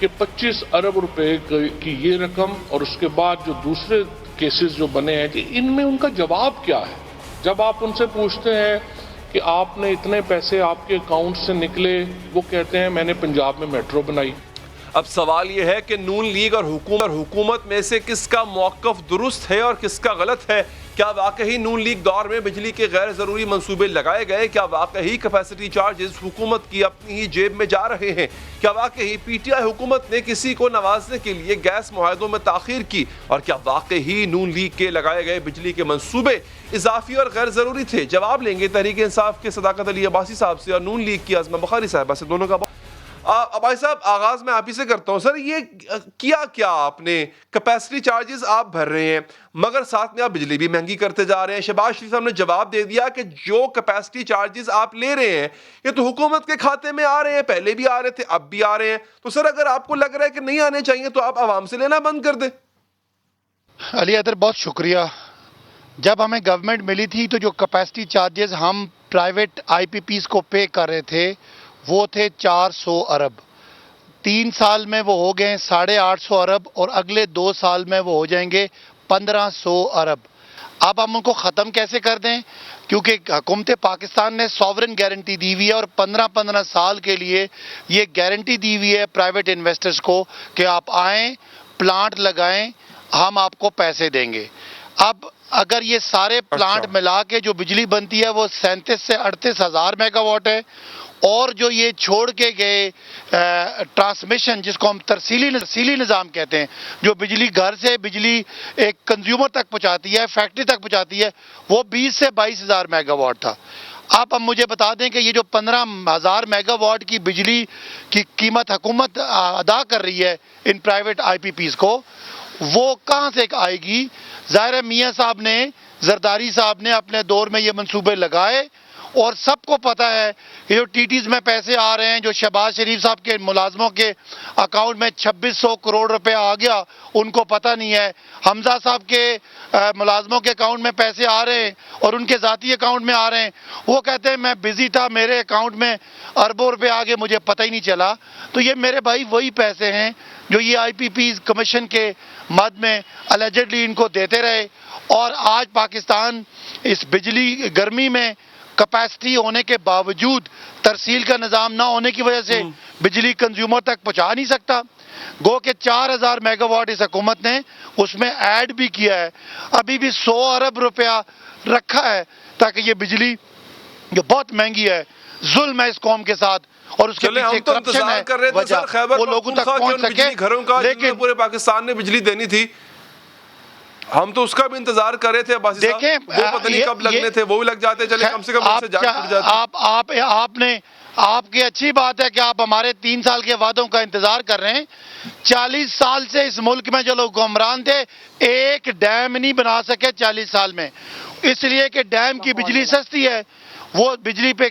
کہ 25 ارب روپے کی یہ رقم اور اس کے بعد جو دوسرے کیسز جو بنے ہیں کہ ان میں ان کا جواب کیا ہے؟ جب آپ ان سے پوچھتے ہیں کہ آپ نے اتنے پیسے آپ کے اکاؤنٹ سے نکلے، وہ کہتے ہیں میں نے پنجاب میں میٹرو بنائی۔ اب سوال یہ ہے کہ نون لیگ اور حکومت میں سے کس کا موقف درست ہے اور کس کا غلط ہے؟ کیا واقعی نون لیگ دور میں بجلی کے غیر ضروری منصوبے لگائے گئے؟ کیا واقعی کیپیسٹی چارجز حکومت کی اپنی ہی جیب میں جا رہے ہیں؟ کیا واقعی پی ٹی آئی حکومت نے کسی کو نوازنے کے لیے گیس معاہدوں میں تاخیر کی؟ اور کیا واقعی نون لیگ کے لگائے گئے بجلی کے منصوبے اضافی اور غیر ضروری تھے؟ جواب لیں گے تحریک انصاف کے صداقت علی عباسی صاحب سے اور نون لیگ کی عظمہ بخاری صاحبہ سے، دونوں کا بھائی صاحب آغاز میں آپ ہی سے کرتا ہوں سر، یہ کیا آپ نے کیپیسٹی چارجز آپ بھر رہے ہیں مگر ساتھ میں آپ بجلی بھی مہنگی کرتے جا رہے ہیں۔ شہباز شریف صاحب نے جواب دے دیا کہ جو کیپیسٹی چارجز آپ لے رہے ہیں یہ تو حکومت کے کھاتے میں آ رہے ہیں، پہلے بھی آ رہے تھے اب بھی آ رہے ہیں، تو سر اگر آپ کو لگ رہا ہے کہ نہیں آنے چاہیے تو آپ عوام سے لینا بند کر دیں۔ علی حیدر بہت شکریہ۔ جب ہمیں گورنمنٹ ملی تھی تو جو کیپیسٹی چارجز ہم پرائیویٹ آئی پی پیز کو پے کر رہے تھے وہ تھے 400 ارب، 3 سال میں وہ ہو گئے 850 ارب اور اگلے 2 سال میں وہ ہو جائیں گے 1500 ارب۔ اب ہم ان کو ختم کیسے کر دیں؟ کیونکہ حکومت پاکستان نے سوورن گارنٹی دی ہوئی ہے اور 15 سال کے لیے یہ گارنٹی دی ہوئی ہے پرائیویٹ انویسٹرز کو کہ آپ آئیں پلانٹ لگائیں ہم آپ کو پیسے دیں گے۔ اب اگر یہ سارے پلانٹ ملا کے جو بجلی بنتی ہے وہ 37 سے 38 ہزار میگا واٹ ہے، اور جو یہ چھوڑ کے گئے ٹرانسمیشن جس کو ہم ترسیلی نظام کہتے ہیں، جو بجلی گھر سے بجلی ایک کنزیومر تک پہنچاتی ہے، فیکٹری تک پہنچاتی ہے، وہ 20 سے 22 ہزار میگا واٹ تھا۔ اب ہم مجھے بتا دیں کہ یہ جو 15 ہزار میگا واٹ کی بجلی کی قیمت حکومت ادا کر رہی ہے in private I P Ps کو، وہ کہاں سے آئے گی؟ ظاہر ہے میاں صاحب نے، زرداری صاحب نے اپنے دور میں یہ منصوبے لگائے، اور سب کو پتہ ہے کہ جو ٹی ٹیز میں پیسے آ رہے ہیں، جو شہباز شریف صاحب کے ملازموں کے اکاؤنٹ میں 2600 کروڑ روپے آ گیا ان کو پتہ نہیں ہے، حمزہ صاحب کے ملازموں کے اکاؤنٹ میں پیسے آ رہے ہیں اور ان کے ذاتی اکاؤنٹ میں آ رہے ہیں، وہ کہتے ہیں میں بزی تھا میرے اکاؤنٹ میں اربوں روپے آگے مجھے پتہ ہی نہیں چلا۔ تو یہ میرے بھائی وہی پیسے ہیں جو یہ آئی پی پیز کمیشن کے مد میں الیجڈلی ان کو دیتے رہے، اور آج پاکستان اس بجلی گرمی میں کیپیسٹی ہونے کے باوجود ترسیل کا نظام نہ ہونے کی وجہ سے بجلی کنزیومر تک پہنچا نہیں سکتا۔ گو کہ 4000 میگا واٹ اس حکومت نے اس میں ایڈ بھی کیا ہے، ابھی بھی 100 ارب روپیہ رکھا ہے تاکہ یہ بجلی جو بہت مہنگی ہے، ظلم ہے اس قوم کے ساتھ اور اس کے پیچھے کرپشن ہے وجہ وہ لوگوں تک پہنچ سکے، لیکن پورے پاکستان نے بجلی دینی تھی، ہم تو اس کا بھی انتظار کر رہے تھے عباسی صاحب، وہ پتہ نہیں کب لگنے تھے، وہ بھی لگ جاتے، چلے کم سے کم ان سے جان چھوٹ جاتی۔ آپ کی اچھی بات ہے کہ آپ ہمارے 3 سال کے وعدوں کا انتظار کر رہے ہیں۔ 40 سال سے اس ملک میں جو لوگ حکمران تھے ایک ڈیم نہیں بنا سکے 40 سال میں، اس لیے کہ ڈیم کی بجلی سستی ہے، وہ بجلی پہ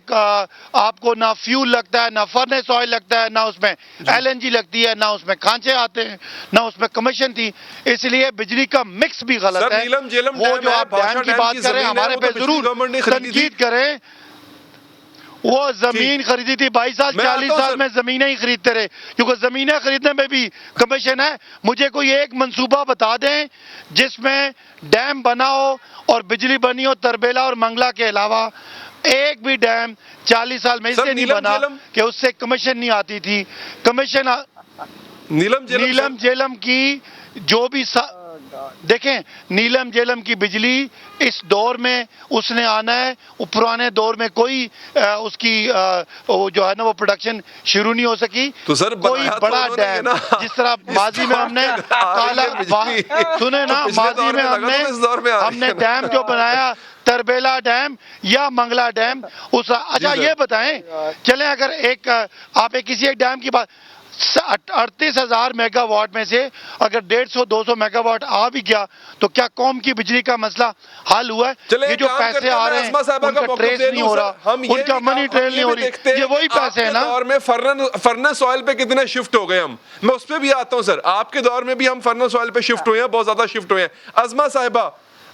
آپ کو نہ فیول لگتا ہے، نہ فرنس آئل لگتا ہے، نہ اس میں ایل این جی لگتی ہے، نہ اس میں کھانچے آتے ہیں، نہ اس میں کمیشن تھی، اس لیے بجلی کا مکس بھی غلط ہے۔ وہ جو آپ ڈیم کی بات کریں ہمارے پہ ضرور تنقید کریں، وہ زمین خریدی تھی 22 سال 40 سال میں زمینیں ہی خریدتے رہے، کیونکہ زمینیں خریدنے میں بھی کمیشن ہے۔ مجھے کوئی ایک منصوبہ بتا دیں جس میں ڈیم بنا ہو اور بجلی بنی ہو تربیلا اور منگلا کے علاوہ، ایک بھی ڈیم 40 سال میں اس سے نہیں بنا کہ اس سے کمیشن نہیں آتی تھی۔ کمیشن نیلم جیلم کی جو بھی دیکھیں، نیلم جیلم کی بجلی اس دور میں اس نے آنا ہے، پرانے دور میں کوئی اس کی جو ہے نا وہ پروڈکشن شروع نہیں ہو سکی۔ کوئی بڑا ڈیم جس طرح ماضی میں ہم نے سنے نا، ماضی میں ہم نے ڈیم جو بنایا تربیلا ڈیم یا منگلا ڈیم، اچھا یہ بتائیں چلیں اگر آپ کسی ایک ڈیم کی بات 38,000 میگا واٹ میں سے اگر 150-200 میگا واٹ آ بھی گیا تو کیا قوم کی بجلی کا مسئلہ حل ہوا ہے؟ یہ جو پیسے آ رہے ہیں ان کا ٹریس نہیں ہو رہا، ان کا منی ٹریل نہیں ہو رہی، یہ وہی پیسے ہیں نا۔ دور میں فرنس آئل پہ کتنے شفٹ ہو گئے ہم، میں اس پہ بھی آتا ہوں سر، آپ کے دور میں بھی ہم فرنس آئل پہ شفٹ ہوئے ہیں، بہت زیادہ شفٹ ہوئے ہیں۔ عظمہ صاحبہ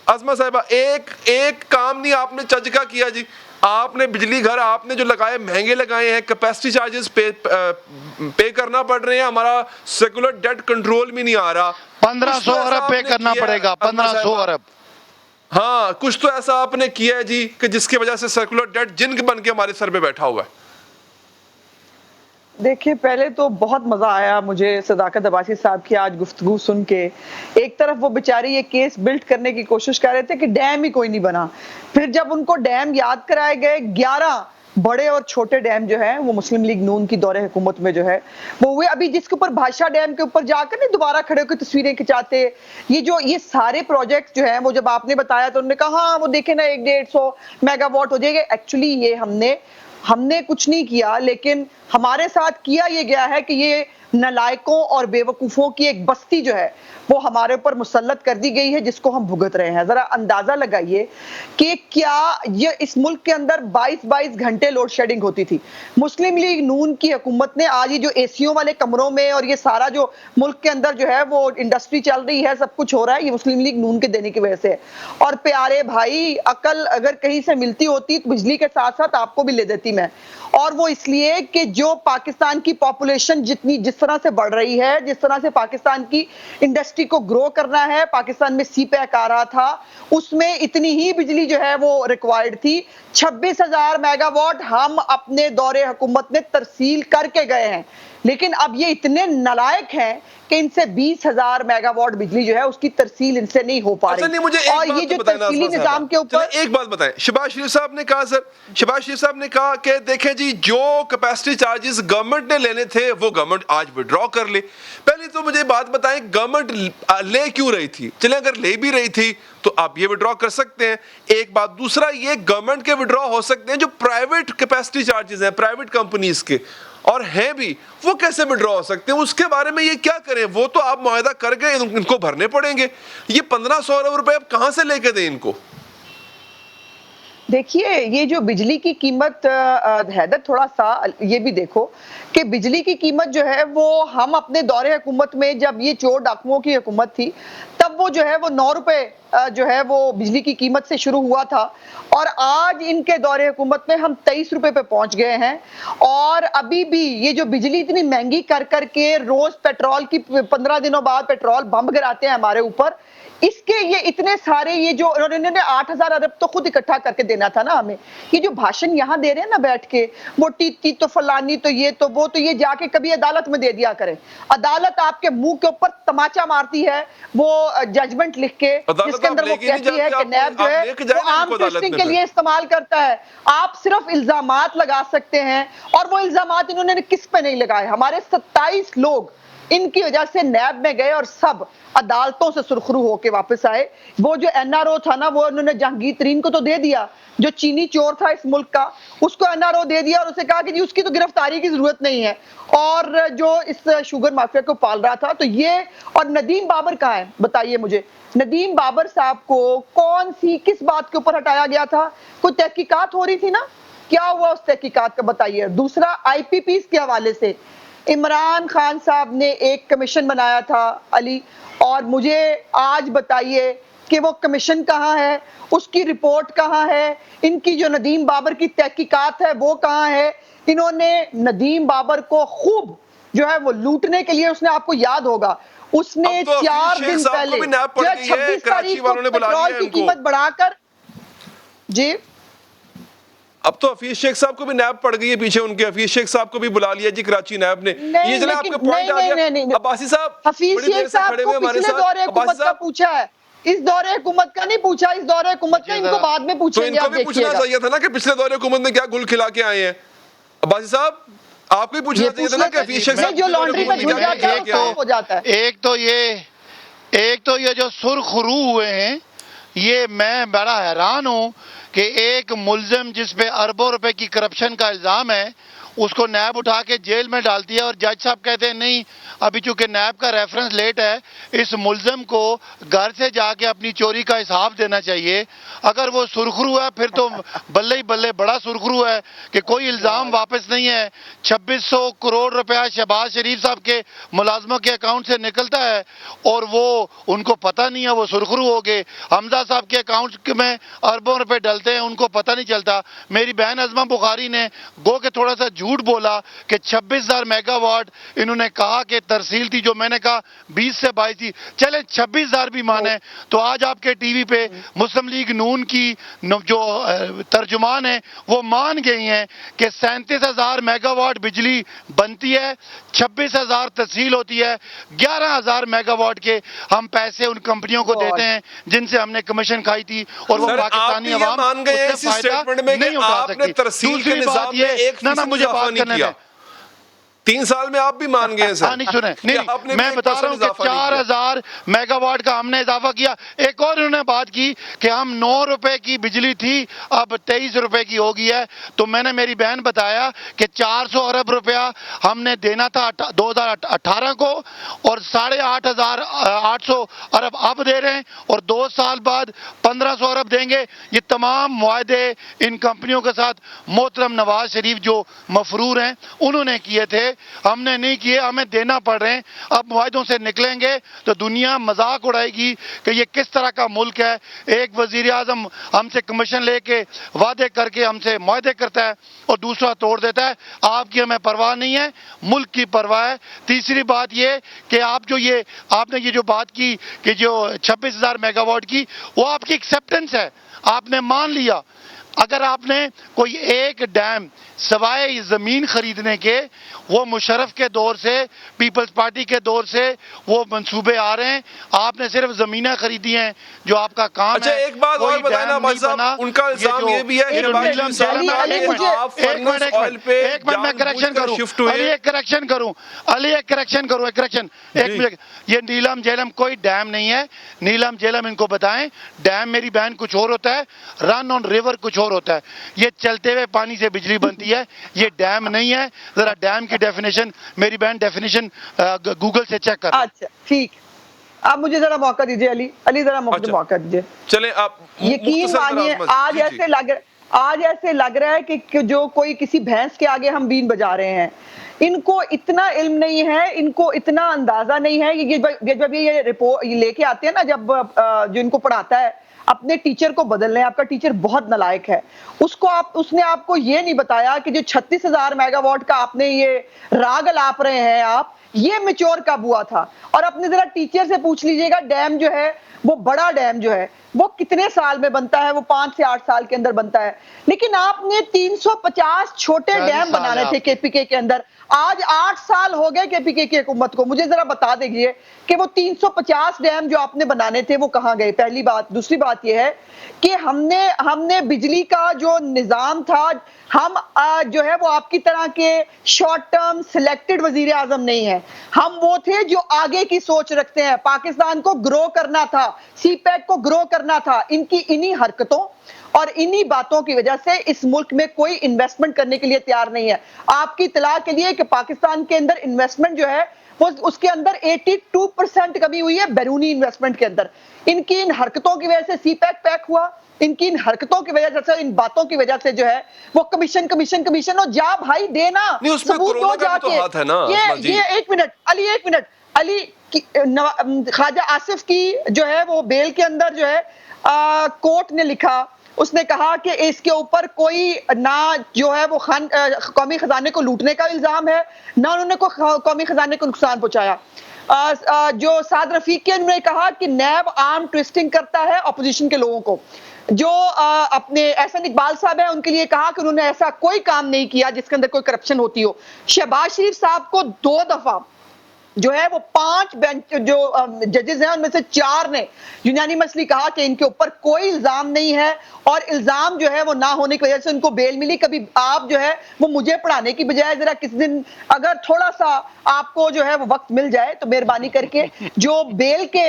عظمہ صاحبہ ایک کام نہیں آپ نے چج کا کیا جی. آپ نے بجلی گھر آپ نے جو لگائے مہنگے لگائے ہیں, کیپیسٹی چارجز پے کرنا پڑ رہے ہیں, ہمارا سیکولر ڈیٹ کنٹرول میں نہیں آ رہا. 1500 ارب پے کرنا پڑے گا, 1500 ارب. ہاں کچھ تو ایسا آپ نے کیا ہے جی کہ جس کی وجہ سے سرکولر ڈیٹ جن بن کے ہمارے سر پہ بیٹھا ہوا ہے. دیکھیں پہلے تو بہت مزہ آیا مجھے صداقت عباسی صاحب کی آج گفتگو سن کے. ایک طرف وہ بیچاری یہ کیس بلڈ کرنے کی کوشش کر رہے تھے کہ ڈیم ہی کوئی نہیں بنا, پھر جب ان کو ڈیم یاد کرائے گئے 11 بڑے اور چھوٹے ڈیم جو ہیں وہ مسلم لیگ نون کی دور حکومت میں جو ہے وہ ہوئے. ابھی جس کے اوپر بھاشا ڈیم کے اوپر جا کر نہیں دوبارہ کھڑے ہو کے تصویریں کھچاتے, یہ سارے پروجیکٹ جو ہیں وہ جب آپ نے بتایا تو انہوں نے کہا ہاں وہ دیکھیں نا 150 میگا واٹ ہو جائے گا. ایکچولی یہ ہم نے کچھ نہیں کیا, لیکن ہمارے ساتھ کیا یہ گیا ہے کہ یہ نالائقوں اور بیوقوفوں کی ایک بستی جو ہے وہ ہمارے اوپر مسلط کر دی گئی ہے جس کو ہم بھگت رہے ہیں. ذرا اندازہ لگائیے کہ کیا یہ اس ملک کے اندر 22 گھنٹے لوڈ شیڈنگ ہوتی تھی. مسلم لیگ نون کی حکومت نے آج یہ جو اے سیوں والے کمروں میں اور یہ سارا جو ملک کے اندر جو ہے وہ انڈسٹری چل رہی ہے, سب کچھ ہو رہا ہے, یہ مسلم لیگ نون کے دینے کی وجہ سے. اور پیارے بھائی عقل اگر کہیں سے ملتی ہوتی تو بجلی کے ساتھ ساتھ آپ کو بھی لے دیتی میں. اور وہ اس لیے کہ جو پاکستان کی پاپولیشن جس طرح سے بڑھ رہی ہے, جس طرح سے پاکستان کی انڈسٹری کو گرو کرنا ہے, پاکستان میں سی پیک آ رہا تھا, اس میں اتنی ہی بجلی جو ہے وہ ریکوائرڈ تھی. 26,000 میگا واٹ ہم اپنے دور حکومت میں ترسیل کر کے گئے ہیں, لیکن اب یہ اتنے نالائق ہیں کہ ان سے 20,000 میگا واٹ بجلی جو ہے اس کی ترسیل ان سے نہیں ہو پا رہی. اور یہ جو ترسیلی نظام کے اوپر ایک بات بتائیں, شہباز شریف صاحب نے کہا شہباز شریف صاحب نے کہا کہ دیکھیں جی جو کیپیسٹی چارجز گورنمنٹ نے لینے تھے وہ گورنمنٹ آج وڈرا کر لے. پہلے تو مجھے بات بتائیں گورنمنٹ لے کیوں رہی تھی؟ چلیں اگر لے بھی رہی تھی تو آپ یہ وڈرا کر سکتے ہیں, ایک بات. دوسرا یہ گورنمنٹ کے وڈرا ہو سکتے ہیں جو پرائیویٹ کیپیسٹی چارجز ہیں پرائیویٹ کمپنیز کے, اور ہیں بھی, وہ کیسے وڈرا ہو سکتے ہیں؟ اس کے بارے میں یہ کیا کریں؟ وہ تو آپ معاہدہ کر گئے, ان کو بھرنے پڑیں گے. یہ 1500 ارب روپے اب کہاں سے لے کے دیں ان کو؟ دیکھیے یہ جو بجلی کی قیمت, حیدر تھوڑا سا یہ بھی دیکھو کہ بجلی کی قیمت جو ہے وہ ہم اپنے دور حکومت میں جب یہ چور ڈاکوؤں کی حکومت تھی تب وہ جو ہے وہ 9 روپے جو ہے وہ بجلی کی قیمت سے شروع ہوا تھا, اور آج ان کے دور حکومت میں ہم 23 روپے پہ پہنچ گئے ہیں. اور ابھی بھی یہ جو بجلی اتنی مہنگی کر کے روز پیٹرول کی 15 دنوں بعد پیٹرول بم گراتے ہیں ہمارے اوپر, اس کے یہ اتنے سارے یہ جو انہوں نے 8,000 ارب تو خود اکٹھا کر کے دینا تھا نا ہمیں. یہ جو بھاشن یہاں دے رہے ہیں نا بیٹھ کے, وہ ٹی تو فلانی تو یہ تو وہ تو, یہ جا کے کبھی عدالت میں دے دیا کریں. عدالت آپ کے منہ کے اوپر تماچا مارتی ہے وہ ججمنٹ لکھ کے, جس کے اندر وہ کہتی ہے کہ نیب جو ہے وہ عام ٹیسٹنگ کے لیے استعمال کرتا ہے. آپ صرف الزامات لگا سکتے ہیں, اور وہ الزامات انہوں نے کس پہ نہیں لگائے. ہمارے 27 لوگ ان کی وجہ سے نیب میں گئے اور سب عدالتوں سے سرخرو ہو کے واپس آئے. وہ جو این آر او تھا نا وہ انہوں نے جہانگیر ترین کو تو دے دیا, جو چینی چور تھا اس ملک کا اس کو این آر او دے دیا, اور اسے کہا کہ جی اس کی تو گرفتاری کی ضرورت نہیں ہے, اور جو اس شوگر مافیا کو پال رہا تھا تو یہ. اور ندیم بابر کہاں ہے بتائیے مجھے؟ ندیم بابر صاحب کو کون سی کس بات کے اوپر ہٹایا گیا تھا؟ کوئی تحقیقات ہو رہی تھی نا, کیا ہوا اس تحقیقات کا بتائیے. دوسرا آئی پی پیز کے حوالے سے عمران خان صاحب نے ایک کمیشن بنایا تھا علی, اور مجھے آج بتائیے کہ وہ کمیشن کہاں ہے, اس کی رپورٹ کہاں ہے, ان کی جو ندیم بابر کی تحقیقات ہے وہ کہاں ہے. انہوں نے ندیم بابر کو خوب جو ہے وہ لوٹنے کے لیے, اس نے آپ کو یاد ہوگا اس نے 4 دن پہلے 26 تاریخ کو پیٹرول کی قیمت بڑھا کر, جی اب تو حفیظ شیخ صاحب کو بھی نیب پڑ گئی ہے پیچھے ان کے. حفیظ شیخ صاحب کو بھی بلا لیا جی کراچی نیب نے. یہ جناب آپ کا پوائنٹ آ گیا. عباسی صاحب حفیظ شیخ صاحب کو پچھلے دور حکومت کا پوچھا ہے, اس دور حکومت کا نہیں پوچھا. اس دور حکومت کا ان کو بعد میں پوچھیں گے, آپ دیکھیے گا. تو ان کو بھی پوچھنا چاہیے تھا نا کہ پچھلے دور حکومت میں کیا گل کھلا کے آئے ہیں. عباسی صاحب آپ کو بھی پوچھنا چاہیے تھا نا کہ حفیظ شیخ صاحب جو لانڈری میں جھل جاتا ہے وہ ہو جاتا ہے. ایک تو یہ جو سرخ رو ہوئے ہیں, یہ میں بڑا حیران ہوں کہ ایک ملزم جس پہ اربوں روپے کی کرپشن کا الزام ہے اس کو نیب اٹھا کے جیل میں ڈالتی ہے, اور جج صاحب کہتے ہیں نہیں ابھی چونکہ نیب کا ریفرنس لیٹ ہے، اس ملزم کو گھر سے جا کے اپنی چوری کا حساب دینا چاہیے. اگر وہ سرخرو ہے پھر تو بلے ہی بلے، بڑا سرخرو ہے کہ کوئی الزام واپس نہیں ہے. 2600 کروڑ روپیہ شہباز شریف صاحب کے ملازموں کے اکاؤنٹ سے نکلتا ہے اور وہ ان کو پتہ نہیں ہے، وہ سرخرو ہو گئے. حمزہ صاحب کے اکاؤنٹ میں اربوں روپے ڈلتے ہیں، ان کو پتہ نہیں چلتا. میری بہن عظمہ بخاری نے گو کہ تھوڑا سا جھوٹ بولا کہ 26,000 میگا واٹ انہوں نے کہا کہ ترسیل تھی، جو میں نے کہا 20 سے 22 تھی. چلے 26,000 بھی مانے تو آج آپ کے ٹی وی پہ مسلم لیگ نون کی جو ترجمان ہیں وہ مان گئی ہیں کہ 37,000 میگا واٹ بجلی بنتی ہے، 26,000 ترسیل ہوتی ہے. 11,000 میگا واٹ کے ہم پیسے ان کمپنیوں کو دیتے ہیں جن سے ہم نے کمیشن کھائی تھی، اور وہ پاکستانی عوام مان گئے ہیں اس سے فائدہ میں نہیں کہ اٹھا آپ نے سکتی. ترسیل کے دوسری بات نظام میں یہ 1% مجھے اضافہ بات نہیں کرنے کیا. دیں. 3 سال میں آپ بھی مان گئے ہیں سر. نہیں سنیں، نہیں میں بتا رہا ہوں کہ 4,000 میگا واٹ کا ہم نے اضافہ کیا. ایک اور انہوں نے بات کی کہ ہم 9 روپے کی بجلی تھی اب 23 روپے کی ہو گئی ہے. تو میں نے میری بہن بتایا کہ 400 ارب روپیہ ہم نے دینا تھا 2018 کو اور 8,800 ارب اب دے رہے ہیں اور 2 سال بعد 1,500 ارب دیں گے. یہ تمام معاہدے ان کمپنیوں کے ساتھ محترم نواز شریف جو مفرور ہیں انہوں نے کیے تھے، ہم نے نہیں کیے، ہمیں دینا پڑ رہے ہیں. اب معاہدوں سے نکلیں گے تو دنیا مذاق اڑائے گی کہ یہ کس طرح کا ملک ہے. ایک وزیر اعظم ہم سے کمیشن لے کے وعدے کر کے ہم سے معاہدے کرتا ہے اور دوسرا توڑ دیتا ہے. آپ کی ہمیں پرواہ نہیں ہے، ملک کی پرواہ ہے. تیسری بات یہ کہ آپ نے یہ جو بات کی کہ جو 26,000 میگا واٹ کی، وہ آپ کی ایکسیپٹنس ہے، آپ نے مان لیا. اگر آپ نے کوئی ایک ڈیم سوائے زمین خریدنے کے، وہ مشرف کے دور سے، پیپلز پارٹی کے دور سے وہ منصوبے آ رہے ہیں، آپ نے صرف زمینیں خریدی ہیں جو آپ کا کام ہے. اچھا ایک بات اور بتائیں نا بھائی صاحب، ان کا الزام یہ بھی ہے کہ ایک منٹ میں کریکشن کروں. یہ نیلم جیلم کوئی ڈیم نہیں ہے. نیلم جیلم ان کو بتائیں، ڈیم میری بہن کچھ اور ہوتا ہے، رن آن ریور کچھ اور ہوتا ہے. یہ چلتے ہوئے پانی سے بجلی بنتی ہے، یہ ڈیم نہیں ہے. ذرا ڈیم کی ڈیفینیشن میری بہن ڈیفینیشن گوگل سے چیک کر. اچھا ٹھیک، آپ مجھے ذرا موقع دیجئے. علی ذرا موقع دیجئے. چلیں آپ یقین مانیے آج ایسے لگ رہا ہے کہ جو کوئی کسی بھینس کے آگے ہم بین بجا رہے ہیں. ان کو اتنا علم نہیں ہے، ان کو اتنا اندازہ نہیں ہے کہ جب یہ رپورٹ لے کے آتے ہیں نا، جب جو ان کو پڑھاتا ہے اپنے ٹیچر کو بدل لیں. آپ کا ٹیچر بہت نالائق ہے. اس نے آپ کو یہ نہیں بتایا کہ جو 36,000 میگا واٹ کا آپ نے یہ راگ الاپ رہے ہیں آپ، یہ میچور کب ہوا تھا. اور اپنے ذرا ٹیچر سے پوچھ لیجئے گا، ڈیم جو ہے وہ بڑا ڈیم جو ہے وہ کتنے سال میں بنتا ہے؟ وہ 5 سے 8 سال کے اندر بنتا ہے. لیکن آپ نے 350 چھوٹے ڈیم بنانے تھے کے پی کے اندر. آج 8 سال ہو گئے کے پی کے کی حکومت کو. مجھے ذرا بتا دیجئے کہ وہ 350 ڈیم جو آپ نے بنانے تھے وہ کہاں گئے؟ پہلی بات. دوسری بات یہ ہے کہ ہم نے بجلی کا جو نظام تھا، ہم جو ہے وہ آپ کی طرح کے شارٹ ٹرم سلیکٹڈ وزیر اعظم نہیں ہیں. ہم وہ تھے جو آگے کی سوچ رکھتے ہیں. پاکستان کو گرو کرنا تھا، سی پیک کو گرو کرنا تھا. انہی حرکتوں اور انہی باتوں کی وجہ سے اس ملک میں کوئی انویسٹمنٹ کرنے کے لیے تیار نہیں ہے. آپ کی اطلاع کے لیے کہ پاکستان کے اندر انویسٹمنٹ جو ہے وہ اس کے اندر 82% کمی ہوئی ہے بیرونی انویسٹمنٹ کے اندر. ان کی ان حرکتوں کی وجہ سے سی پیک ہوا. ان کی ان حرکتوں کی وجہ سے، ان باتوں کی وجہ سے جو ہے وہ کمیشن اور جا بھائی دینا ثبوت دو جا کے. یہ ایک منٹ علی خواجہ آصف کی جو ہے وہ بیل کے اندر جو ہے کورٹ نے لکھا، اس نے کہا کہ اس کے اوپر کوئی نہ جو ہے وہ قومی خزانے کو لوٹنے کا الزام ہے، نہ انہوں نے قومی خزانے کو نقصان پہنچایا. جو سعد رفیق کے انہوں نے کہا کہ نیب آرم ٹویسٹنگ کرتا ہے اپوزیشن کے لوگوں کو. جو اپنے احسن اقبال صاحب ہیں ان کے لیے کہا کہ انہوں نے ایسا کوئی کام نہیں کیا جس کے اندر کوئی کرپشن ہوتی ہو. شہباز شریف صاحب کو 2 دفعہ جو ہے وہ 5 بینچ جو ججز ہیں ان میں سے 4 نے یونانیمسلی کہا کہ ان کے اوپر کوئی الزام نہیں ہے، اور الزام جو ہے وہ نہ ہونے کی وجہ سے ان کو بیل ملی. کبھی آپ جو ہے وہ مجھے پڑھانے کی بجائے ذرا کسی دن اگر تھوڑا سا آپ کو جو ہے وہ وقت مل جائے تو مہربانی کر کے جو بیل کے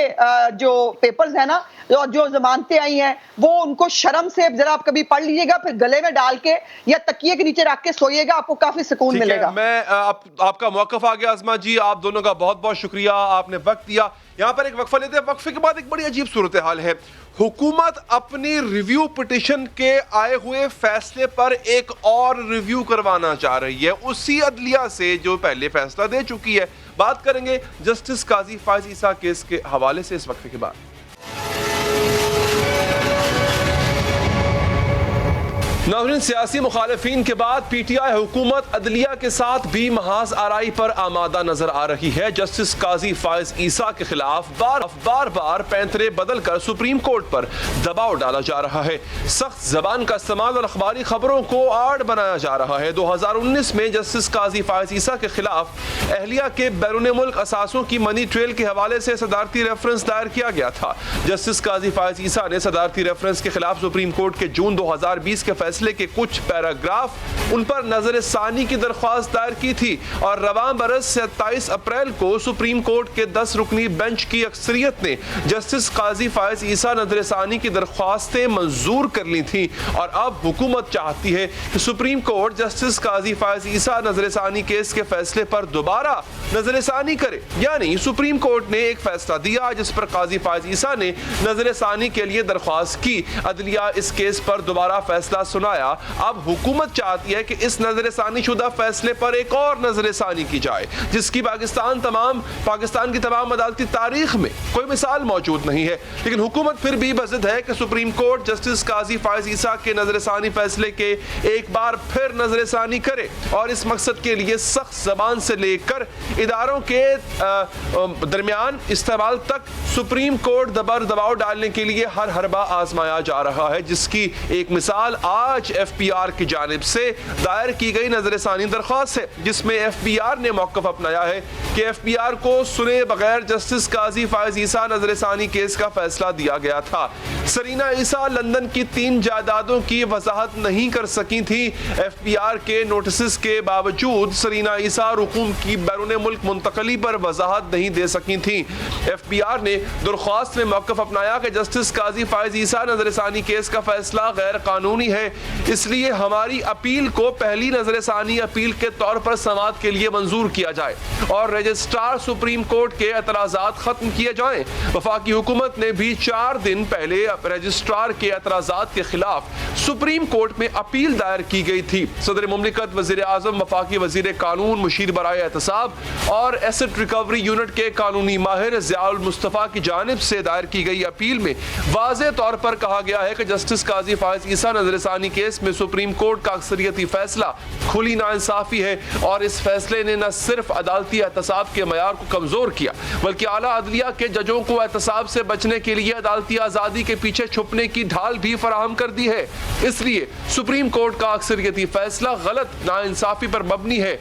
جو پیپرز ہیں نا، جو ضمانتیں آئی ہیں، وہ ان کو شرم سے ذرا آپ کبھی پڑھ لیجئے گا، پھر گلے میں ڈال کے یا تکیے کے نیچے رکھ کے سوئیے گا، آپ کو کافی سکون ملے گا. میں آپ کا موقف آ گیا عظمہ جی. آپ دونوں کا بہت بہت شکریہ، آپ نے وقت دیا. یہاں پر ایک وقفہ لیتے ہیں. وقفے کے بعد ایک بڑی عجیب صورتحال ہے. حکومت اپنی ریویو پٹیشن کے آئے ہوئے فیصلے پر ایک اور ریویو کروانا چاہ رہی ہے اسی عدلیہ سے جو پہلے فیصلہ دے چکی ہے. بات کریں گے جسٹس قاضی فائز عیسیٰ کیس کے حوالے سے اس وقفے کے بعد. ناظرین، سیاسی مخالفین کے بعد پی ٹی آئی حکومت عدلیہ کے ساتھ بھی محاذ آرائی پر آمادہ نظر آ رہی ہے. جسٹس قاضی فائز عیسیٰ کے خلاف بار پینترے بدل کر سپریم کورٹ پر دباؤ ڈالا جا رہا ہے. سخت زبان کا استعمال اور اخباری خبروں کو آڑ بنایا جا رہا ہے. 2019 میں جسٹس قاضی فائز عیسیٰ کے خلاف اہلیہ کے بیرون ملک اثاثوں کی منی ٹریل کے حوالے سے صدارتی ریفرنس دائر کیا گیا تھا. جسٹس قاضی فائز عیسیٰ نے صدارتی ریفرنس کے خلاف سپریم کورٹ کے جون 2020 کے فیصلے کے کچھ پیراگراف ان پر نظر ثانی کی درخواست دائر کی تھی اور رواں برس 27 اپریل کو سپریم کورٹ کے 10 رکنی بینچ کی اکثریت نے جسٹس قاضی فائز عیسیٰ نظر ثانی کی درخواستیں منظور کر لی تھیں. اور اب حکومت چاہتی ہے کہ سپریم کورٹ جسٹس قاضی فائز عیسیٰ نظر ثانی کیس کے فیصلے پر دوبارہ نظر ثانی کرے. یعنی سپریم کورٹ نے ایک فیصلہ دیا جس پر قاضی فائز عیسیٰ نے نظر ثانی کے لیے درخواست کی. عدلیہ اس کیس پر دوبارہ فیصلہ سنایا. اب حکومت چاہتی ہے کہ اس نظر ثانی شدہ فیصلے پر ایک اور نظر ثانی کی جائے جس کی پاکستان کی تمام عدالتی تاریخ میں کوئی مثال موجود نہیں ہے. لیکن حکومت پھر بھی بضد ہے کہ سپریم کورٹ جسٹس قاضی فائز عیسیٰ کے نظر ثانی فیصلے کے ایک بار پھر نظر ثانی کرے اور اس مقصد کے لیے سخت زبان سے لے کر اداروں کے درمیان استعمال تک سپریم کورٹ دباؤ ڈالنے کے لیے ہر حربہ آزمایا جا رہا ہے. جس کی ایک مثال آج ایف پی آر کی جانب سے دائر کی گئی نظر ثانی درخواست ہے جس میں ایف پی آر نے موقف اپنایا ہے کہ ایف پی آر کو سنے بغیر جسٹس قاضی فائز عیسیٰ نظر ثانی کیس کا فیصلہ دیا گیا تھا. سرینا عیسیٰ لندن کی 3 جائیدادوں کی وضاحت نہیں کر سکی تھی. ایف پی آر کے نوٹسز کے باوجود سرینا عیسیٰ رقوم کی بیرون ملک منتقلی پر وضاحت نہیں دے سکی تھی. ایف پی آر نے درخواست میں موقف اپنایا کہ جسٹس قاضی فائز عیسیٰ نظر ثانی کیس کا فیصلہ غیر قانونی ہے اس لیے ہماری اپیل کو پہلی نظر ثانی اپیل کے طور پر سماعت کے لیے منظور کیا جائے اور رجسٹرار سپریم کورٹ کے اعتراضات ختم کیے جائیں. وفاقی حکومت نے بھی 4 دن پہلے رجسٹرار کے اعتراضات کے خلاف سپریم کورٹ میں اپیل دائر کی گئی تھی. صدر مملکت، وزیر اعظم، وفاقی وزیر قانون مشیر برائے احتساب اور ایسٹ ریکوری یونٹ کے قانونی ماہر ضیاء المصطفیٰ کی جانب سے دائر کی گئی اپیل میں واضح طور پر کہا گیا ہے کہ جسٹس قاضی فائز عیسیٰ نظر ثانی کیس میں سپریم کورٹ کا اکثریتی فیصلہ کھلی ناانصافی ہے اور اس فیصلے نے نہ صرف عدالتی احتساب کے معیار کو کمزور کیا بلکہ اعلیٰ عدلیہ کے ججوں کو احتساب سے بچنے کے لیے عدالتی آزادی کے پیچھے چھپنے کی ڈھال بھی فراہم کر دی ہے. اس لیے سپریم کورٹ کا اکثریتی فیصلہ غلط، ناانصافی پر مبنی ہے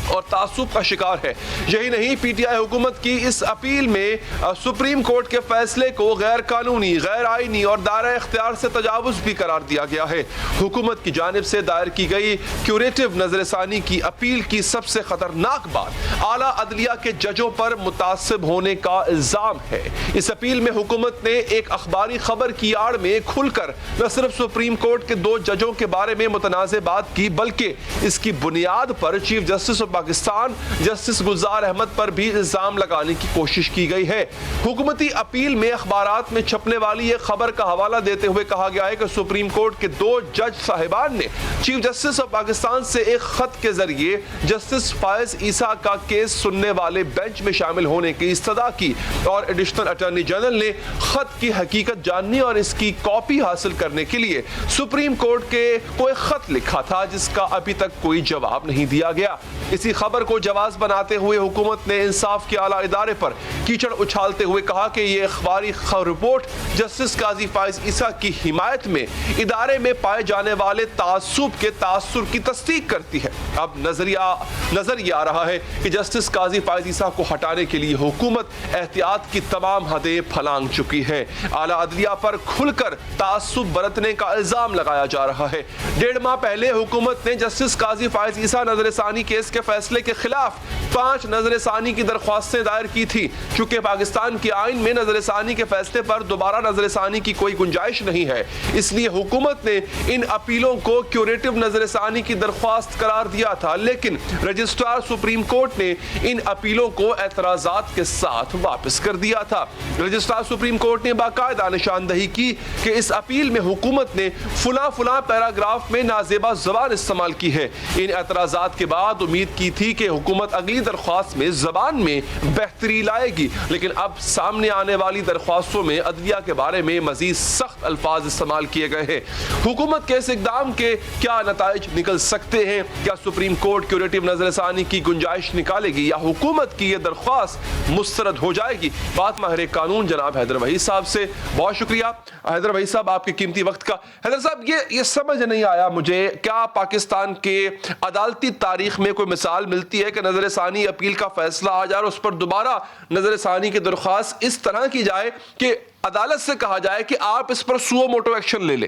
اور تعصب کا شکار ہے. یہی نہیں، پی ٹی آئی حکومت کی اس اپیل میں سپریم کورٹ کے فیصلے کو غیر قانونی، غیر آئینی اور دائرہ اختیار سے تجاوز بھی قرار دیا گیا ہے. حکومت کی جانب سے دائر کی گئی کیوریٹو نظر ثانی کی اپیل کی سب سے خطرناک بات اعلیٰ عدلیہ کے ججوں پر متعصب ہونے کا الزام ہے. اس اپیل میں حکومت نے ایک اخباری خبر کی آڑ میں کھل کر نہ صرف سپریم کورٹ کے 2 ججوں کے بارے میں متنازع بات کی بلکہ اس کی بنیاد پر chief justice of Pakistan justice Gulzar Ahmed پر بھی الزام لگانے کی کوشش کی گئی ہے. حکومتی اپیل میں اخبارات میں چھپنے والی ایک خبر کا حوالہ دیتے ہوئے کہا گیا ہے کہ سپریم کورٹ کے 2 جج صاحبان نے چیف جسٹس آف پاکستان سے ایک خط کے ذریعے جسٹس فائز عیسیٰ کا کیس سننے والے بینچ میں شامل ہونے کی استدعا کی اور ایڈیشنل اٹارنی جنرل نے خط کی حقیقت جاننے اور اس کی کاپی حاصل کرنے کے لیے سپریم کورٹ کے کوئی خط لکھا تھا جس کا ابھی تک کوئی جواب نہیں دیا گیا. اسی خبر کو جواز بناتے ہوئے حکومت نے انصاف کے اعلیٰ ادارے پر کیچڑ اچھالتے ہوئے کہا کہ یہ اخباری رپورٹ جسٹس قاضی فائز عیسیٰ کی حمایت میں ادارے میں پائے جانے والے تعصب کے تاثر کی تصدیق کرتی ہے. اب نظر یہ آ رہا ہے کہ جسٹس قاضی فائز عیسیٰ کو ہٹانے کے لیے حکومت احتیاط کی تمام حدیں پھلانگ چکی ہے. اعلیٰ عدلیہ پر کھل کر تعصب برتنے کا الزام لگایا جا رہا ہے. 1.5 ماہ پہلے حکومت نے جسٹس قاضی فائز عیسیٰ نظر ثانی کیس کے فیصلے کے خلاف 5 نظر ثانی کی درخواستیں دائر کی تھی. چونکہ پاکستان کے آئین میں نظر ثانی کے فیصلے پر دوبارہ نظر ثانی کی کوئی گنجائش نہیں ہے, اس لیے حکومت نے ان اپیلوں کو کیوریٹو نظر ثانی کی درخواست قرار دیا تھا. لیکن رجسٹرار سپریم کورٹ نے ان اپیلوں کو اعتراضات کے ساتھ واپس کر دیا تھا. رجسٹرار سپریم کورٹ نے باقاعدہ نشاندہی کی کہ اس اپیل میں حکومت نے فلاں پیراگراف میں نازیبہ زبان استعمال کی ہے. ان اعتراضات کے بعد امید کی تھی کہ حکومت اگلی درخواست میں زبان میں بہتری لائے گی, لیکن اب سامنے آنے والی درخواستوں میں عدلیہ کے بارے میں مزید سخت الفاظ استعمال کیے گئے ہیں. حکومت کے اس اقدام کے کیا نتائج نکل سکتے ہیں؟ کیا سپریم کورٹ کیوریٹو نظر ثانی کی گنجائش نکالے گی یا حکومت کی یہ درخواست مسترد ہو جائے گی؟ بات ماہر قانون جناب حیدر وحید صاحب سے. بہت شکریہ حیدر وحید صاحب آپ کے قیمتی وقت کا. حیدر صاحب یہ سمجھ نہیں آیا مجھے, کیا پاکستان کے عدالتی تاریخ میں کوئی مثال ملتی ہے کہ نظر ثانی اپیل کا فیصلہ آ جائے اور اس پر دوبارہ نظر ثانی کی درخواست اس طرح کی جائے کہ عدالت سے کہا جائے کہ آپ اس پر سو موٹو ایکشن لے لیں؟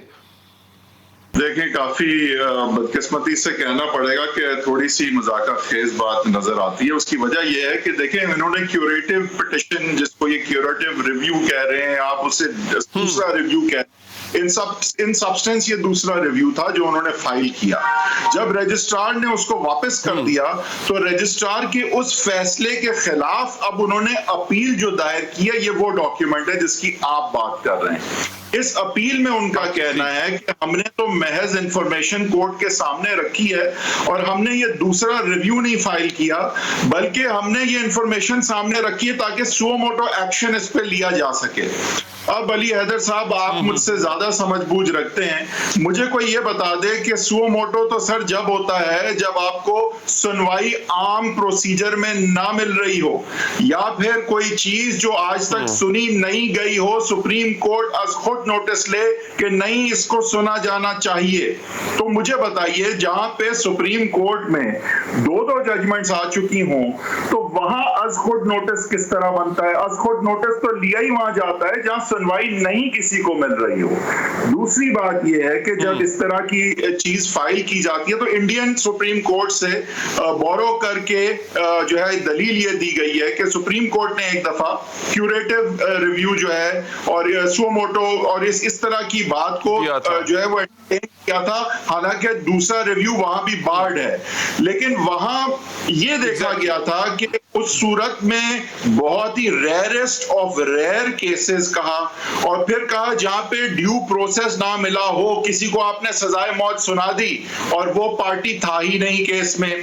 دیکھیں, کافی بدقسمتی سے کہنا پڑے گا کہ تھوڑی سی مذاکرہ خیز بات نظر آتی ہے. اس کی وجہ یہ ہے کہ دیکھیں انہوں نے کیوریٹو پٹیشن, جس کو یہ کیوریٹو ریویو کہہ رہے ہیں, آپ اسے دوسرا ریویو کہہ رہے ہیں, ان سبسٹنس یہ دوسرا ریویو تھا جو انہوں نے فائل کیا. جب رجسٹرار نے اس کو واپس کر دیا تو رجسٹرار کے اس فیصلے کے خلاف اب انہوں نے اپیل جو دائر کی ہے, یہ وہ ڈاکیومنٹ ہے جس کی آپ بات کر رہے ہیں. اس اپیل میں ان کا کہنا ہے کہ ہم نے تو محض انفارمیشن کورٹ کے سامنے رکھی ہے اور ہم نے یہ دوسرا ریویو نہیں فائل کیا, بلکہ ہم نے یہ انفارمیشن سامنے رکھی ہے تاکہ سو موٹو ایکشن اس پہ لیا جا سکے. اب علی حیدر صاحب, آپ مجھ سے زیادہ سمجھ بوجھ رکھتے ہیں, مجھے کوئی یہ بتا دے کہ سو موٹو تو سر جب ہوتا ہے جب آپ کو سنوائی عام پروسیجر میں نہ مل رہی ہو, یا پھر کوئی چیز جو آج تک سنی نہیں گئی ہو, سپریم کورٹ از خود نوٹس لے کہ نہیں اس کو سنا جانا چاہیے. تو مجھے بتائیے, جہاں پہ سپریم کورٹ میں 2 ججمنٹس آ چکی ہوں تو وہاں از خود نوٹس کس طرح بنتا ہے؟ از خود نوٹس تو لیا ہی وہاں جاتا ہے جہاں سنوائی نہیں کسی کو مل رہی ہو. دوسری بات یہ ہے کہ جب اس طرح کی چیز فائل کی جاتی ہے تو انڈین سپریم کورٹ سے بورو کر کے جو ہے دلیل یہ دی گئی ہے کہ سپریم کورٹ نے ایک دفعہ کیوریٹو ریویو جو ہے اور سو موٹو اور اس طرح کی بات کو جو ہے وہ کیا تھا, حالانکہ دوسرا ریویو وہاں بھی بارڈ ہے. لیکن وہاں یہ دیکھا گیا تھا کہ اس صورت میں بہت ہی ریئرسٹ آف ریئر کیسز کہا, اور پھر کہا جہاں پہ ڈیو پروسیس نہ ملا ہو, کسی کو آپ نے سزائے موت سنا دی اور وہ پارٹی تھا ہی نہیں کیس میں,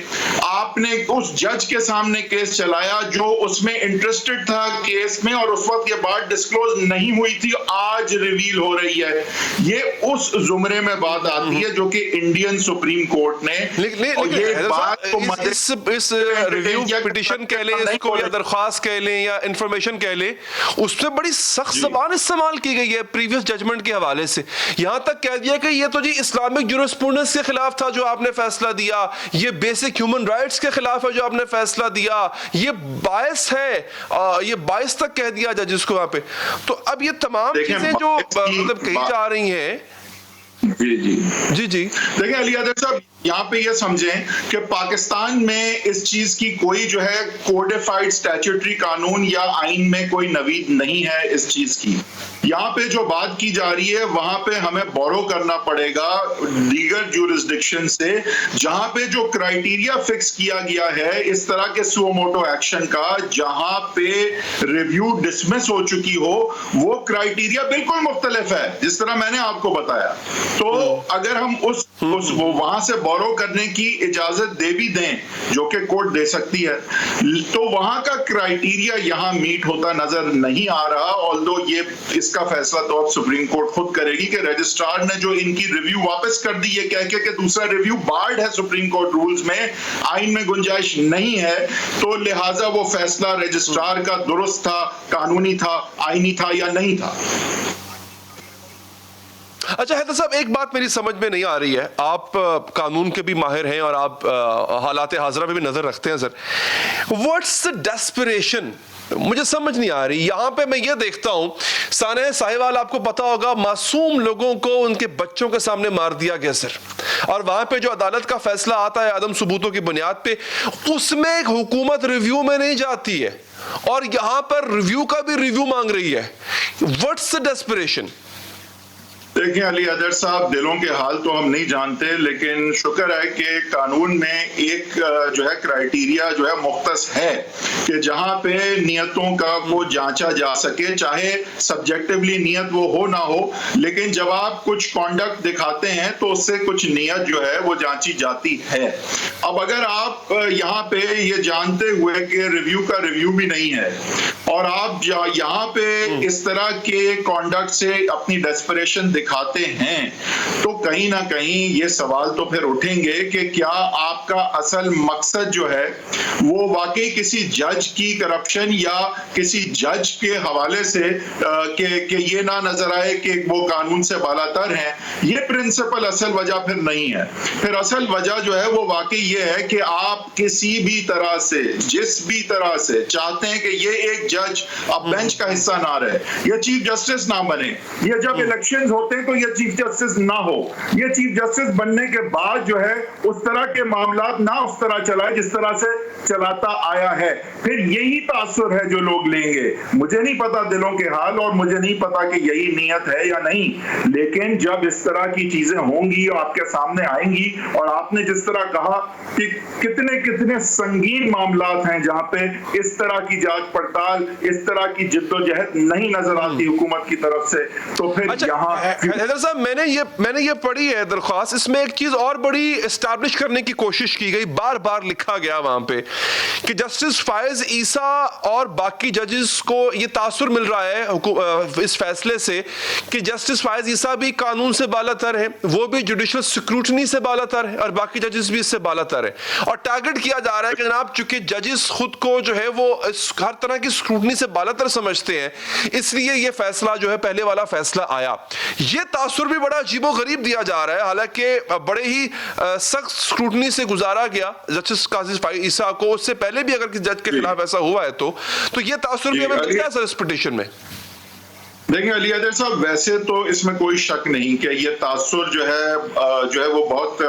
آپ نے اس جج کے سامنے کیس چلایا جو اس میں انٹرسٹڈ تھا کیس میں, اور اس وقت یہ بات ڈسکلوز نہیں ہوئی تھی, آج ریویل ہو رہی ہے. یہ اس زمرے میں بات آتی ہے جو کہ انڈین سپریم کورٹ نے, اور یہ بات کو اس ریویو پٹیشن کہہ لیں, اس کو یا درخواست کہہ لیں یا انفارمیشن کہہ لیں, اس پہ بڑی سخت زبان استعمال کی گئی ہے پریویس ججمنٹ کے حوالے سے. یہاں تک کہہ دیا کہ یہ تو جی اسلامک جورسپروڈنس کے خلاف تھا جو آپ نے فیصلہ دیا, یہ بیسک ہیومن رائٹس کے خلاف ہے جو آپ نے فیصلہ دیا, یہ باعث ہے, یہ باعث تک کہہ دیا ججز کو وہاں پہ. تو اب یہ تمام چیزیں جو مطلب کہی جا رہی ہیں, جی دیکھیں علی حیدر صاحب, یہاں پہ یہ سمجھیں کہ پاکستان میں اس چیز کی کوئی جو ہے کوڈیفائیڈ سٹیچوٹری قانون یا آئین میں کوئی نوید نہیں ہے اس چیز کی. یہاں پہ جو بات کی جا رہی ہے وہاں پہ ہمیں بورو کرنا پڑے گا دیگر جورسڈکشن سے, جہاں پہ جو کرائیٹیریا فکس کیا گیا ہے اس طرح کے سو موٹو ایکشن کا, جہاں پہ ریویو ڈسمس ہو چکی ہو, وہ کرائیٹیریا بالکل مختلف ہے جس طرح میں نے آپ کو بتایا. تو اگر ہم وہاں سے بورو کرنے کی اجازت دے بھی دیں, جو کہ کورٹ دے سکتی ہے, تو وہاں کا کرائیٹیریا یہاں میٹ ہوتا نظر نہیں آ رہا. آلدو یہ اس کا فیصلہ تو اب سپریم کورٹ خود کرے گی کہ رجسٹرار نے جو ان کی ریویو واپس کر دی یہ کہہ کے کہ دوسرا ریویو بارڈ ہے سپریم کورٹ رولز میں, آئین میں گنجائش نہیں ہے, تو لہٰذا وہ فیصلہ رجسٹرار کا درست تھا, قانونی تھا, آئینی تھا یا نہیں تھا. اچھا حیدر صاحب, ایک بات میری سمجھ میں نہیں آ رہی ہے, آپ قانون کے بھی ماہر ہیں اور آپ حالات حاضرہ پہ بھی نظر رکھتے ہیں سر, واٹس دا ڈیسپریشن مجھے سمجھ نہیں آ رہی. یہاں پہ میں یہ دیکھتا ہوں, سانحہ ساہیوال آپ کو پتا ہوگا, معصوم لوگوں کو ان کے بچوں کے سامنے مار دیا گیا سر. اور وہاں پہ جو عدالت کا فیصلہ آتا ہے عدم ثبوتوں کی بنیاد پہ، اس میں ایک حکومت ریویو میں نہیں جاتی ہے اور یہاں پر ریویو کا بھی ریویو مانگ رہی ہے. What's the desperation? دیکھیں علی اظہر صاحب، دلوں کے حال تو ہم نہیں جانتے، لیکن شکر ہے کہ قانون میں ایک جو ہے کرائیٹیریا جو ہے مختص ہے کہ جہاں پہ نیتوں کا وہ جانچا جا سکے، چاہے سبجیکٹیولی نیت وہ ہو نہ ہو، لیکن جب آپ کچھ کانڈکٹ دکھاتے ہیں تو اس سے کچھ نیت جو ہے وہ جانچی جاتی ہے. اب اگر آپ یہاں پہ یہ جانتے ہوئے کہ ریویو کا ریویو بھی نہیں ہے اور آپ یہاں پہ اس طرح کے کانڈکٹ سے اپنی ڈیسپریشن دکھاتے ہیں، تو کہیں نہ کہیں یہ سوال تو پھر اٹھیں گے کہ کیا آپ کا اصل مقصد جو ہے وہ واقعی کسی جج کی کرپشن یا کسی جج کے حوالے سے کہ یہ نہ نظر آئے کہ وہ قانون سے بالا تر ہیں. یہ پرنسپل اصل وجہ پھر نہیں ہے. پھر اصل وجہ جو ہے وہ واقعی یہ ہے کہ آپ کسی بھی طرح سے جس بھی طرح سے چاہتے ہیں کہ یہ ایک جج اب بینچ کا حصہ نہ رہے، یہ چیف جسٹس نہ بنے، یہ جب الیکشنز ہوتے ہیں تو یہ چیف جسٹس نہ ہو، یہ چیف جسٹس بننے کے بعد جو ہے اس طرح کے معاملات نہ اس طرح چلائے جس طرح سے چلاتا آیا ہے. پھر یہی تاثر ہے جو لوگ لیں گے. مجھے نہیں پتا دلوں کے حال اور مجھے نہیں پتا کہ یہی نیت ہے یا نہیں، لیکن جب اس طرح کی چیزیں ہوں گی اور آپ کے سامنے آئیں گی، اور آپ نے جس طرح کہا کہ کتنے سنگین معاملات ہیں جہاں پہ اس طرح کی جانچ پڑتال، اس طرح کی جد و جہد نہیں نظر آتی حکومت کی طرف سے، تو پھر یہاں حیدر صاحب میں نے یہ پڑھی ہے درخواست، اس میں ایک چیز اور بڑی اسٹیبلش کرنے کی کوشش کی گئی، بار بار لکھا گیا وہاں پہ کہ جسٹس فائز عیسیٰ اور باقی ججز کو یہ تاثر مل رہا ہے اس فیصلے سے کہ جسٹس فائز عیسیٰ بھی قانون سے بالا تر ہے، وہ بھی جوڈیشل سکروٹنی سے بالا تر ہے، اور باقی ججز بھی اس سے بالا تر ہے. اور ٹارگٹ کیا جا رہا ہے کہ جناب چونکہ ججز خود کو جو ہے وہ ہر طرح کی سکروٹنی سے بالا تر سمجھتے ہیں، اس لیے یہ فیصلہ جو ہے پہلے والا فیصلہ آیا. یہ تاثر بھی بڑا عجیب و غریب دیا جا رہا ہے، حالانکہ بڑے ہی سخت سکروٹنی سے گزارا گیا جسٹس قاضی فائز عیسیٰ کو. اس سے پہلے بھی اگر کسی جج کے خلاف ایسا ہوا ہے تو یہ تاثر بھی ہمیں ملتا ہے سر اس پٹیشن میں. دیکھیں علی اظہر صاحب، ویسے تو اس میں کوئی شک نہیں کہ یہ تاثر جو ہے وہ بہت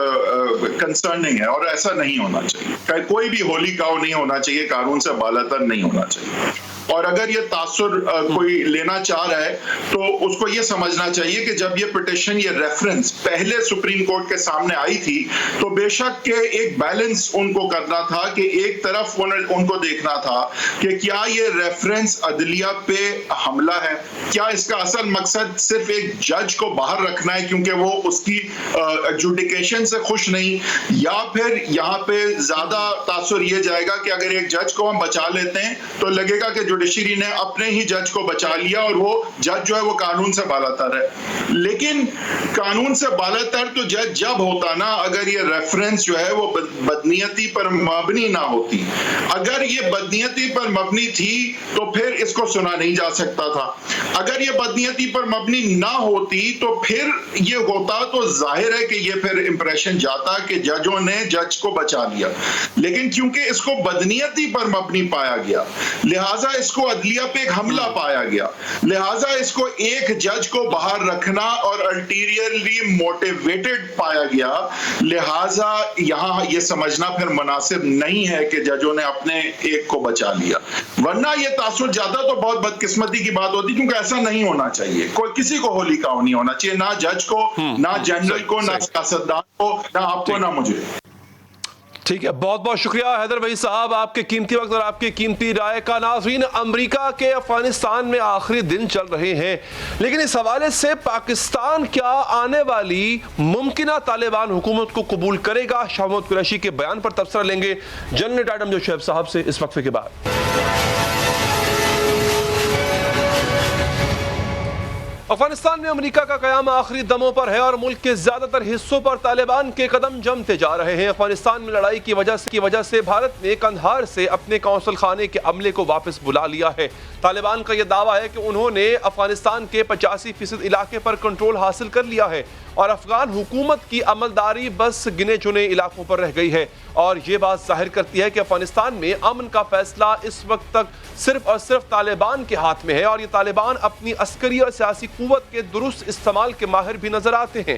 کنسرننگ ہے اور ایسا نہیں ہونا چاہیے. کوئی بھی ہولی کاؤ نہیں ہونا چاہیے، قانون سے بالاتر نہیں ہونا چاہیے. اور اگر یہ تاثر کوئی لینا چاہ رہا ہے تو اس کو یہ سمجھنا چاہیے کہ جب یہ پٹیشن، یہ ریفرنس پہلے سپریم کورٹ کے سامنے آئی تھی تو بے شک کہ ایک بیلنس ان کو کرنا تھا کہ ایک طرف ان کو دیکھنا تھا کہ کیا یہ ریفرنس عدلیہ پہ حملہ ہے، کیا اس کا اصل مقصد صرف ایک جج کو باہر رکھنا ہے کیونکہ وہ اس کی ایڈجوڈیکیشن سے خوش نہیں، یا پھر یہاں پہ زیادہ تاثر یہ جائے گا کہ اگر ایک جج کو ہم بچا لیتے ہیں تو لگے گا کہ جوڈیشری نے اپنے ہی جج کو بچا لیا اور وہ جج جو ہے وہ قانون سے بالاتر ہے. لیکن قانون سے بالاتر تو جج جب ہوتا نا اگر یہ ریفرنس جو ہے وہ بدنیتی پر مبنی نہ ہوتی. اگر یہ بدنیتی پر مبنی تھی تو پھر اس کو سنا نہیں جا سکتا تھا. اگر یہ بدنیتی پر مبنی نہ ہوتی تو پھر یہ ہوتا تو ظاہر ہے کہ یہ پھر امپریشن جاتا کہ ججوں نے جج کو بچا لیا. لیکن کیونکہ اس کو بدنیتی پر مبنی پایا گیا، لہٰذا اس کو عدلیہ پہ ایک حملہ پایا گیا، لہٰذا اس کو ایک جج کو باہر رکھنا اور الٹیریئرلی موٹیویٹڈ پایا گیا، لہٰذا یہاں یہ سمجھنا پھر مناسب نہیں ہے کہ ججوں نے اپنے ایک کو بچا لیا. ورنہ یہ تاثر جاتا تو بہت بدقسمتی کی بات ہوتی، کیونکہ ایسا نہیں ہونا چاہیے. کوئی کسی کو ہولی کاؤ نہیں ہونا چاہیے، نہ جج کو، نہ جنرل کو، نہ سیاستدان کو، نہ آپ کو، نہ مجھے. ٹھیک ہے، بہت بہت شکریہ حیدر وحید صاحب آپ کے قیمتی وقت اور آپ کی قیمتی رائے کا. ناظرین، امریکہ کے افغانستان میں آخری دن چل رہے ہیں، لیکن اس حوالے سے پاکستان کیا آنے والی ممکنہ طالبان حکومت کو قبول کرے گا؟ شاہ محمود قریشی کے بیان پر تبصرہ لیں گے جنرل ایڈم جو شعیب صاحب سے اس وقفے کے بعد. افغانستان میں امریکہ کا قیام آخری دموں پر ہے اور ملک کے زیادہ تر حصوں پر طالبان کے قدم جمتے جا رہے ہیں. افغانستان میں لڑائی کی وجہ سے بھارت نے قندھار سے اپنے قونصل خانے کے عملے کو واپس بلا لیا ہے. طالبان کا یہ دعویٰ ہے کہ انہوں نے افغانستان کے 85% علاقے پر کنٹرول حاصل کر لیا ہے اور افغان حکومت کی عملداری بس گنے چنے علاقوں پر رہ گئی ہے. اور یہ بات ظاہر کرتی ہے کہ افغانستان میں امن کا فیصلہ اس وقت تک صرف اور صرف طالبان کے ہاتھ میں ہے اور یہ طالبان اپنی عسکری اور سیاسی قوت کے درست استعمال کے ماہر بھی نظر آتے ہیں.